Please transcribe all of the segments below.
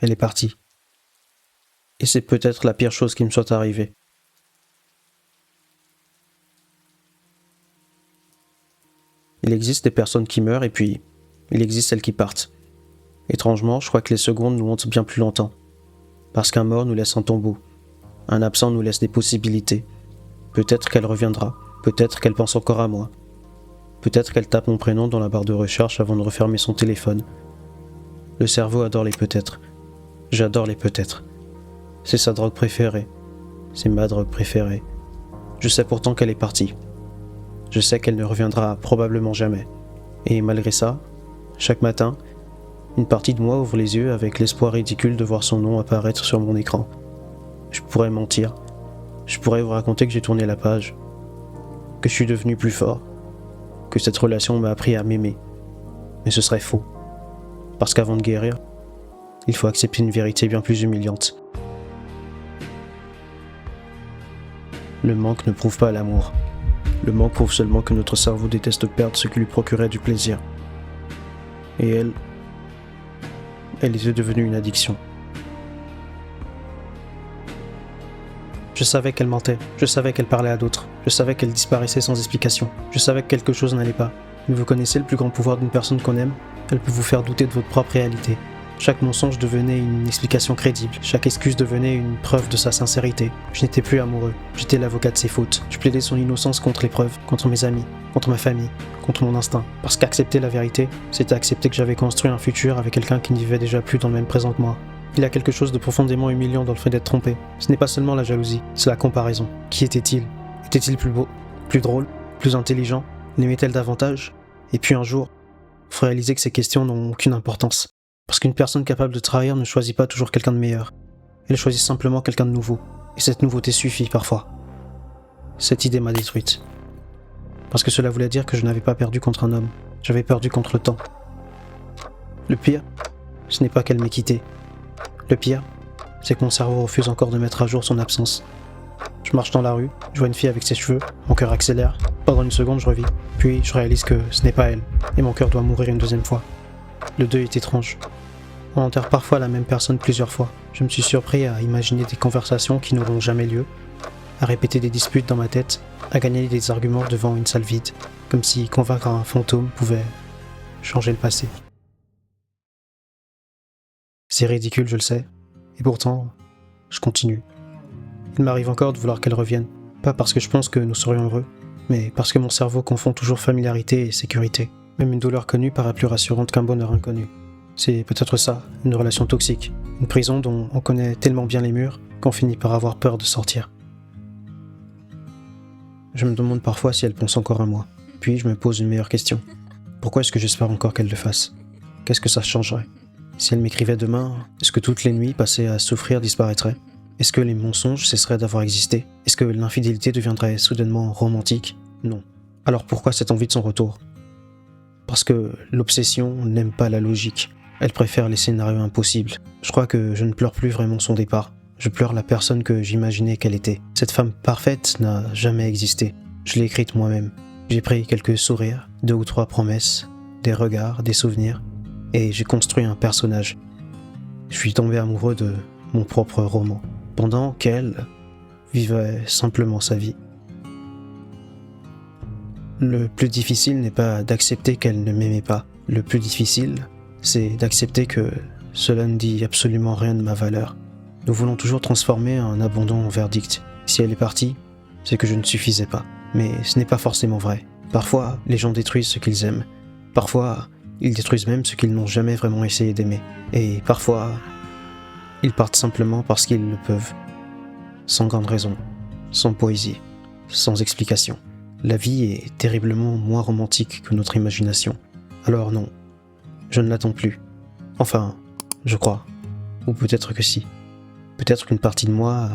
Elle est partie. Et c'est peut-être la pire chose qui me soit arrivée. Il existe des personnes qui meurent et puis il existe celles qui partent. Étrangement, je crois que les secondes nous hantent bien plus longtemps. Parce qu'un mort nous laisse un tombeau. Un absent nous laisse des possibilités. Peut-être qu'elle reviendra. Peut-être qu'elle pense encore à moi. Peut-être qu'elle tape mon prénom dans la barre de recherche avant de refermer son téléphone. Le cerveau adore les peut-être. J'adore les peut-être. C'est sa drogue préférée. C'est ma drogue préférée. Je sais pourtant qu'elle est partie. Je sais qu'elle ne reviendra probablement jamais. Et malgré ça, chaque matin, une partie de moi ouvre les yeux avec l'espoir ridicule de voir son nom apparaître sur mon écran. Je pourrais mentir. Je pourrais vous raconter que j'ai tourné la page. Que je suis devenu plus fort. Que cette relation m'a appris à m'aimer. Mais ce serait faux. Parce qu'avant de guérir, il faut accepter une vérité bien plus humiliante. Le manque ne prouve pas l'amour. Le manque prouve seulement que notre cerveau déteste perdre ce qui lui procurait du plaisir. Et elle était devenue une addiction. Je savais qu'elle mentait, je savais qu'elle parlait à d'autres, je savais qu'elle disparaissait sans explication, je savais que quelque chose n'allait pas. Mais vous connaissez le plus grand pouvoir d'une personne qu'on aime? Elle peut vous faire douter de votre propre réalité. Chaque mensonge devenait une explication crédible, chaque excuse devenait une preuve de sa sincérité. Je n'étais plus amoureux, j'étais l'avocat de ses fautes. Je plaidais son innocence contre les preuves, contre mes amis, contre ma famille, contre mon instinct. Parce qu'accepter la vérité, c'était accepter que j'avais construit un futur avec quelqu'un qui ne vivait déjà plus dans le même présent que moi. Il y a quelque chose de profondément humiliant dans le fait d'être trompé. Ce n'est pas seulement la jalousie, c'est la comparaison. Qui était-il? Était-il plus beau, plus drôle, plus intelligent? L'aimait-elle davantage? Et puis un jour, faut réaliser que ces questions n'ont aucune importance. Parce qu'une personne capable de trahir ne choisit pas toujours quelqu'un de meilleur. Elle choisit simplement quelqu'un de nouveau. Et cette nouveauté suffit parfois. Cette idée m'a détruite. Parce que cela voulait dire que je n'avais pas perdu contre un homme. J'avais perdu contre le temps. Le pire, ce n'est pas qu'elle m'ait quitté. Le pire, c'est que mon cerveau refuse encore de mettre à jour son absence. Je marche dans la rue, je vois une fille avec ses cheveux, mon cœur accélère. Pendant une seconde, je revis. Puis, je réalise que ce n'est pas elle. Et mon cœur doit mourir une deuxième fois. Le deuil est étrange. On enterre parfois la même personne plusieurs fois. Je me suis surpris à imaginer des conversations qui n'auront jamais lieu, à répéter des disputes dans ma tête, à gagner des arguments devant une salle vide, comme si convaincre un fantôme pouvait changer le passé. C'est ridicule, je le sais, et pourtant, je continue. Il m'arrive encore de vouloir qu'elle revienne, pas parce que je pense que nous serions heureux, mais parce que mon cerveau confond toujours familiarité et sécurité. Même une douleur connue paraît plus rassurante qu'un bonheur inconnu. C'est peut-être ça, une relation toxique, une prison dont on connaît tellement bien les murs qu'on finit par avoir peur de sortir. Je me demande parfois si elle pense encore à moi. Puis je me pose une meilleure question. Pourquoi est-ce que j'espère encore qu'elle le fasse? Qu'est-ce que ça changerait? Si elle m'écrivait demain, est-ce que toutes les nuits passées à souffrir disparaîtraient? Est-ce que les mensonges cesseraient d'avoir existé? Est-ce que l'infidélité deviendrait soudainement romantique? Non. Alors pourquoi cette envie de son retour? Parce que l'obsession n'aime pas la logique. Elle préfère les scénarios impossibles. Je crois que je ne pleure plus vraiment son départ. Je pleure la personne que j'imaginais qu'elle était. Cette femme parfaite n'a jamais existé. Je l'ai écrite moi-même. J'ai pris quelques sourires, 2 ou 3 promesses, des regards, des souvenirs, et j'ai construit un personnage. Je suis tombé amoureux de mon propre roman, pendant qu'elle vivait simplement sa vie. Le plus difficile n'est pas d'accepter qu'elle ne m'aimait pas. Le plus difficile, c'est d'accepter que cela ne dit absolument rien de ma valeur. Nous voulons toujours transformer un abandon en verdict. Si elle est partie, c'est que je ne suffisais pas. Mais ce n'est pas forcément vrai. Parfois, les gens détruisent ce qu'ils aiment. Parfois, ils détruisent même ce qu'ils n'ont jamais vraiment essayé d'aimer. Et parfois, ils partent simplement parce qu'ils le peuvent. Sans grande raison, sans poésie, sans explication. La vie est terriblement moins romantique que notre imagination. Alors non, je ne l'attends plus. Enfin, je crois. Ou peut-être que si. Peut-être qu'une partie de moi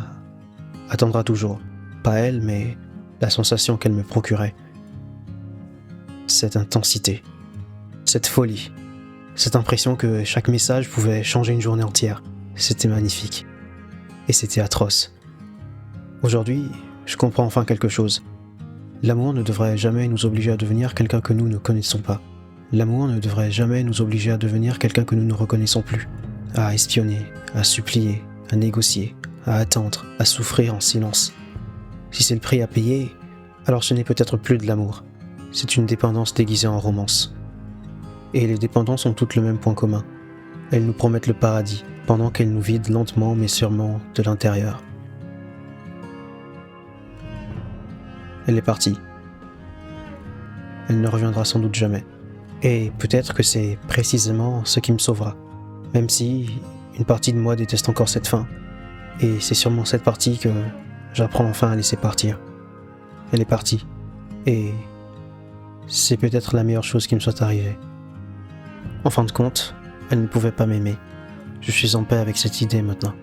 attendra toujours. Pas elle, mais la sensation qu'elle me procurait. Cette intensité. Cette folie. Cette impression que chaque message pouvait changer une journée entière. C'était magnifique. Et c'était atroce. Aujourd'hui, je comprends enfin quelque chose. L'amour ne devrait jamais nous obliger à devenir quelqu'un que nous ne connaissons pas. L'amour ne devrait jamais nous obliger à devenir quelqu'un que nous ne reconnaissons plus. à espionner, à supplier, à négocier, à attendre, à souffrir en silence. Si c'est le prix à payer, alors ce n'est peut-être plus de l'amour. C'est une dépendance déguisée en romance. Et les dépendances ont toutes le même point commun. Elles nous promettent le paradis, pendant qu'elles nous vident lentement mais sûrement de l'intérieur. Elle est partie. Elle ne reviendra sans doute jamais. Et peut-être que c'est précisément ce qui me sauvera. Même si une partie de moi déteste encore cette fin. Et c'est sûrement cette partie que j'apprends enfin à laisser partir. Elle est partie. Et c'est peut-être la meilleure chose qui me soit arrivée. En fin de compte, elle ne pouvait pas m'aimer. Je suis en paix avec cette idée maintenant.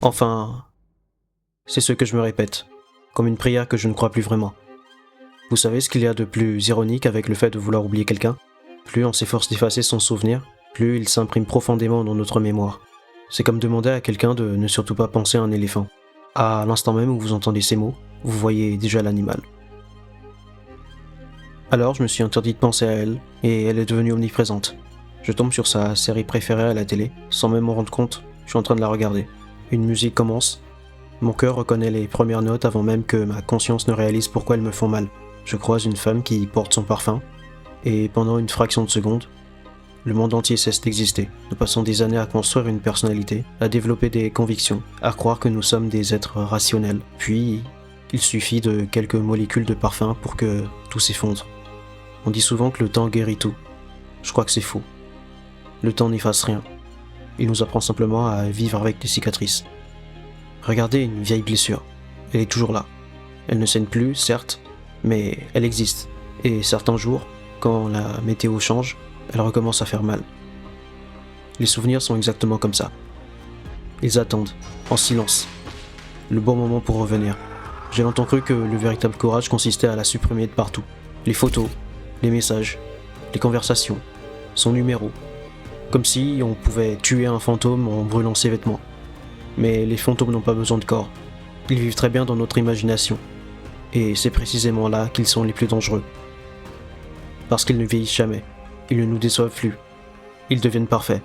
Enfin, c'est ce que je me répète, comme une prière que je ne crois plus vraiment. Vous savez ce qu'il y a de plus ironique avec le fait de vouloir oublier quelqu'un ? Plus on s'efforce d'effacer son souvenir, plus il s'imprime profondément dans notre mémoire. C'est comme demander à quelqu'un de ne surtout pas penser à un éléphant. À l'instant même où vous entendez ces mots, vous voyez déjà l'animal. Alors je me suis interdit de penser à elle, et elle est devenue omniprésente. Je tombe sur sa série préférée à la télé, sans même m'en rendre compte, je suis en train de la regarder. Une musique commence, mon cœur reconnaît les premières notes avant même que ma conscience ne réalise pourquoi elles me font mal. Je croise une femme qui porte son parfum, et pendant une fraction de seconde, le monde entier cesse d'exister. Nous passons des années à construire une personnalité, à développer des convictions, à croire que nous sommes des êtres rationnels. Puis, il suffit de quelques molécules de parfum pour que tout s'effondre. On dit souvent que le temps guérit tout. Je crois que c'est faux. Le temps n'efface rien. Il nous apprend simplement à vivre avec des cicatrices. Regardez une vieille blessure. Elle est toujours là. Elle ne saigne plus, certes, mais elle existe. Et certains jours, quand la météo change, elle recommence à faire mal. Les souvenirs sont exactement comme ça. Ils attendent, en silence, le bon moment pour revenir. J'ai longtemps cru que le véritable courage consistait à la supprimer de partout. Les photos, les messages, les conversations, son numéro. Comme si on pouvait tuer un fantôme en brûlant ses vêtements. Mais les fantômes n'ont pas besoin de corps. Ils vivent très bien dans notre imagination. Et c'est précisément là qu'ils sont les plus dangereux. Parce qu'ils ne vieillissent jamais. Ils ne nous déçoivent plus. Ils deviennent parfaits.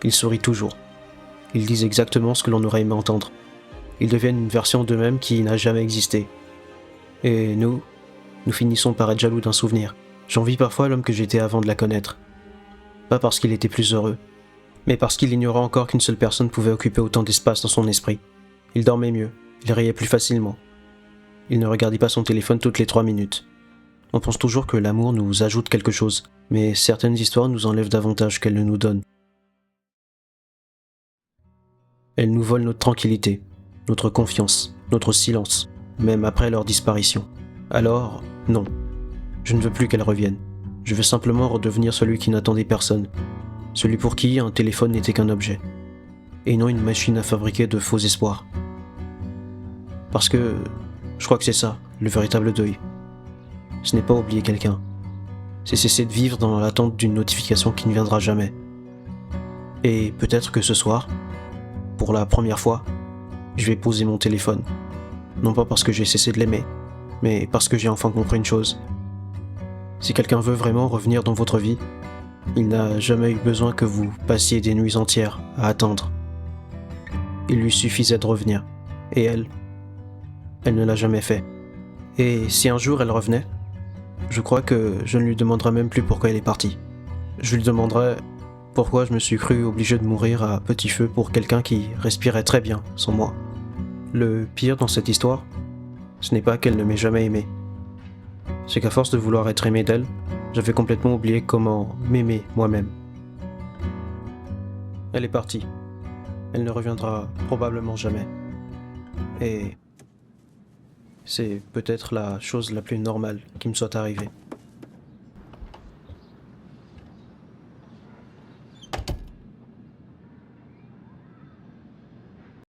Ils sourient toujours. Ils disent exactement ce que l'on aurait aimé entendre. Ils deviennent une version d'eux-mêmes qui n'a jamais existé. Et nous finissons par être jaloux d'un souvenir. J'envie parfois l'homme que j'étais avant de la connaître. Pas parce qu'il était plus heureux, mais parce qu'il ignorait encore qu'une seule personne pouvait occuper autant d'espace dans son esprit. Il dormait mieux, il riait plus facilement. Il ne regardait pas son téléphone toutes les 3 minutes. On pense toujours que l'amour nous ajoute quelque chose, mais certaines histoires nous enlèvent davantage qu'elles ne nous donnent. Elles nous volent notre tranquillité, notre confiance, notre silence, même après leur disparition. Alors, non, je ne veux plus qu'elles reviennent. Je veux simplement redevenir celui qui n'attendait personne, celui pour qui un téléphone n'était qu'un objet, et non une machine à fabriquer de faux espoirs. Parce que je crois que c'est ça, le véritable deuil. Ce n'est pas oublier quelqu'un, c'est cesser de vivre dans l'attente d'une notification qui ne viendra jamais. Et peut-être que ce soir, pour la première fois, je vais poser mon téléphone. Non pas parce que j'ai cessé de l'aimer, mais parce que j'ai enfin compris une chose. Si quelqu'un veut vraiment revenir dans votre vie, il n'a jamais eu besoin que vous passiez des nuits entières à attendre. Il lui suffisait de revenir. Et elle ne l'a jamais fait. Et si un jour elle revenait, je crois que je ne lui demanderai même plus pourquoi elle est partie. Je lui demanderai pourquoi je me suis cru obligé de mourir à petit feu pour quelqu'un qui respirait très bien sans moi. Le pire dans cette histoire, ce n'est pas qu'elle ne m'ait jamais aimé. C'est qu'à force de vouloir être aimé d'elle, j'avais complètement oublié comment m'aimer moi-même. Elle est partie. Elle ne reviendra probablement jamais. Et c'est peut-être la chose la plus normale qui me soit arrivée.